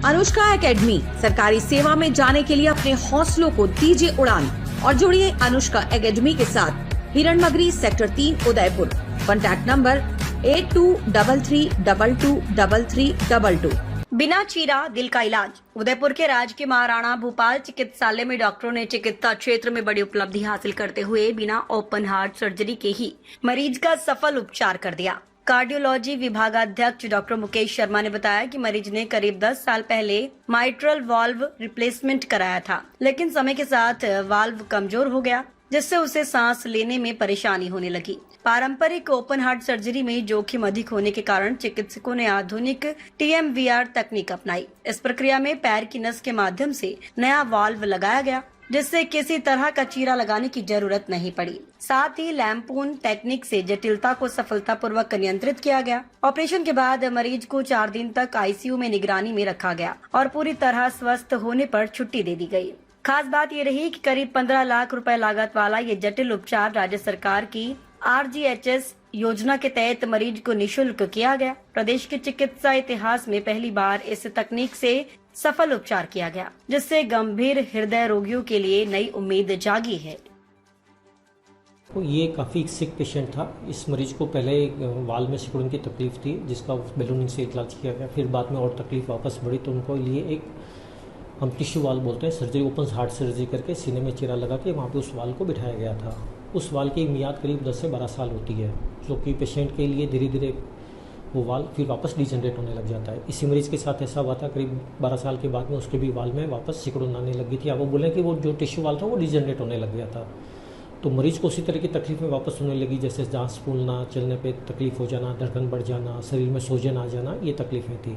Anushka academy, सरकारी सेवा में जाने के लिए अपने हौसलों को दीजिए उड़ान और जुड़िए अनुष्का एकेडमी के साथ। Hiranmagri sector 3 Udaipur. Contact number 8233223322। बिना चीरा दिल का इलाज। उदयपुर के राजकीय महाराणा भूपाल चिकित्सालय में डॉक्टरों ने चिकित्सा क्षेत्र में बड़ी उपलब्धि हासिल करते हुए बिना ओपन हार्ट सर्जरी के ही मरीज का सफल उपचार कर दिया। कार्डियोलॉजी विभागाध्यक्ष डॉक्टर मुकेश शर्मा ने बताया कि मरीज ने करीब 10 साल पहले माइट्रल वाल्व रिप्लेसमेंट कराया था, लेकिन समय के साथ वाल्व कमजोर हो गया, जिससे उसे सांस लेने में परेशानी होने लगी। पारंपरिक ओपन हार्ट सर्जरी में जोखिम अधिक होने के कारण चिकित्सकों ने आधुनिक TMVR तकनीक अपनाई। इस प्रक्रिया में पैर की नस के माध्यम से नया वाल्व लगाया गया, जिससे किसी तरह का चीरा लगाने की जरूरत नहीं पड़ी। साथ ही लैंपून टेक्निक से जटिलता को सफलतापूर्वक नियंत्रित किया गया। ऑपरेशन के बाद मरीज को 4 दिन तक ICU में निगरानी में रखा गया और पूरी तरह स्वस्थ होने पर छुट्टी दे दी गई। खास बात ये रही कि करीब 15 लाख रुपए लागत वाला ये जटिल उपचार राज्य सरकार की RGHS योजना के तहत मरीज को निशुल्क किया गया। प्रदेश के चिकित्सा इतिहास में पहली बार इस तकनीक से सफल उपचार किया गया, जिससे गंभीर हृदय रोगियों के लिए नई उम्मीद जागी है। ये काफ़ी सिक पेशेंट था। इस मरीज को पहले वाल में सिकुड़न की तकलीफ थी, जिसका बैलूनिंग से इलाज किया गया। फिर बाद में और तकलीफ वापस बढ़ी, तो उनको लिए एक हम टिश्यू वाल बोलते हैं सर्जरी, ओपन हार्ट सर्जरी करके सीने में चीरा लगा के वहाँ पे उस वाल को बिठाया गया था। उस वाल की मियाद करीब 10 से 12 साल होती है, जो कि पेशेंट के लिए धीरे धीरे वो वाल फिर वापस डिजनरेट होने लग जाता है। इसी मरीज के साथ ऐसा हुआ था, करीब 12 साल के बाद में उसके भी वाल में वापस सिकुड़न आने लगी थी। अब वो बोले कि वो जो टिश्यू वाल था वो डिजनरेट होने लग गया था। तो मरीज को उसी तरह की तकलीफ में वापस होने लगी, जैसे सांस फूलना, चलने पे तकलीफ हो जाना, धड़कन बढ़ जाना, शरीर में सोजन आ जाना, ये तकलीफें थी।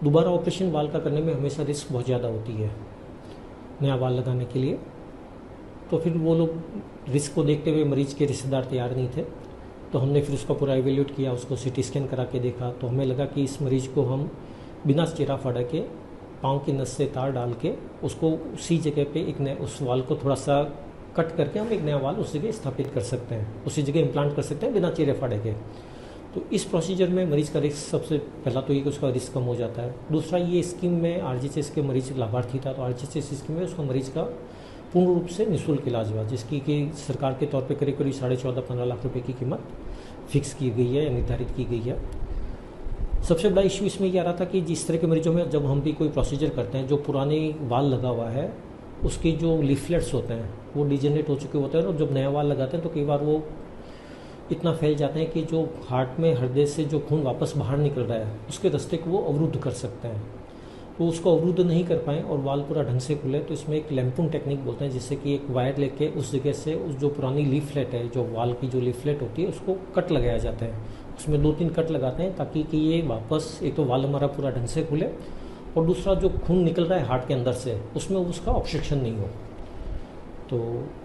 दोबारा ऑपरेशन वाल का करने में हमेशा रिस्क बहुत ज़्यादा होती है नया वाल लगाने के लिए। तो फिर वो लोग रिस्क को देखते हुए मरीज के रिश्तेदार तैयार नहीं थे, तो हमने फिर उसका पूरा इवेल्यूट किया, उसको CT स्कैन करा के देखा, तो हमें लगा कि इस मरीज को हम बिना चीरा फाड़ा के पाँव की नस से तार डाल के उसको उसी जगह पे एक नया उस वाल को थोड़ा सा कट करके हम एक नया वाल उस जगह स्थापित कर सकते हैं, उसी जगह इम्प्लांट कर सकते हैं बिना चीरे फाड़े के। तो इस प्रोसीजर में मरीज का रिस्क सबसे पहला तो ये कि उसका रिस्क कम हो जाता है। दूसरा, ये स्कीम में RGHS के मरीज लाभार्थी था, तो RGHS स्कीम में उसका मरीज का पूर्ण रूप से निःशुल्क इलाज हुआ, जिसकी कि सरकार के तौर पे करीब 14.5-15 लाख रुपए की कीमत फिक्स की गई है या निर्धारित की गई है। सबसे बड़ा इशू इसमें ये आ रहा था कि जिस तरह के मरीजों में जब हम भी कोई प्रोसीजर करते हैं, जो पुराने वाल लगा हुआ है उसके जो लीफलेट्स होते हैं वो डिजेनरेट हो चुके होते हैं, और जब नया वाल लगाते हैं तो कई बार वो इतना फैल जाते हैं कि जो हार्ट में हृदय से जो खून वापस बाहर निकल रहा है उसके रास्ते को वो अवरुद्ध कर सकते हैं। तो उसको अवरुद्ध नहीं कर पाएँ और वाल पूरा ढंग से खुले, तो इसमें एक लैंपून टेक्निक बोलते हैं, जिससे कि एक वायर लेके उस जगह से उस जो पुरानी लीफलेट है, जो वाल की जो लीफलेट होती है, उसको कट लगाया जाता है। उसमें 2-3 कट लगाते हैं ताकि कि ये वापस एक तो वाल हमारा पूरा ढंग से खुले, और दूसरा जो खून निकल रहा है हार्ट के अंदर से उसमें उसका ऑब्स्ट्रक्शन नहीं हो। तो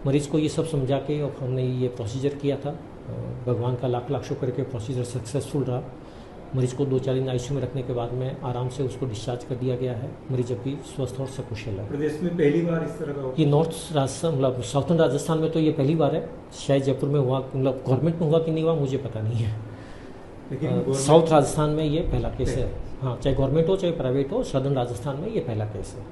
मरीज़ को ये सब समझा के और हमने ये प्रोसीजर किया था। भगवान का लाख लाख शुक्र के प्रोसीजर सक्सेसफुल रहा। मरीज को 2-4 दिन ICU में रखने के बाद में आराम से उसको डिस्चार्ज कर दिया गया है। मरीज अभी स्वस्थ और सकुशल है। प्रदेश में पहली बार इस तरह का ये नॉर्थ राजस्थान मतलब साउथर्न राजस्थान में तो ये पहली बार है। शायद जयपुर में हुआ, मतलब गवर्नमेंट में हुआ कि नहीं हुआ मुझे पता नहीं है, लेकिन साउथ राजस्थान में ये पहला केस है। हाँ, चाहे गवर्नमेंट हो चाहे प्राइवेट हो, सदर्न राजस्थान में ये पहला केस है।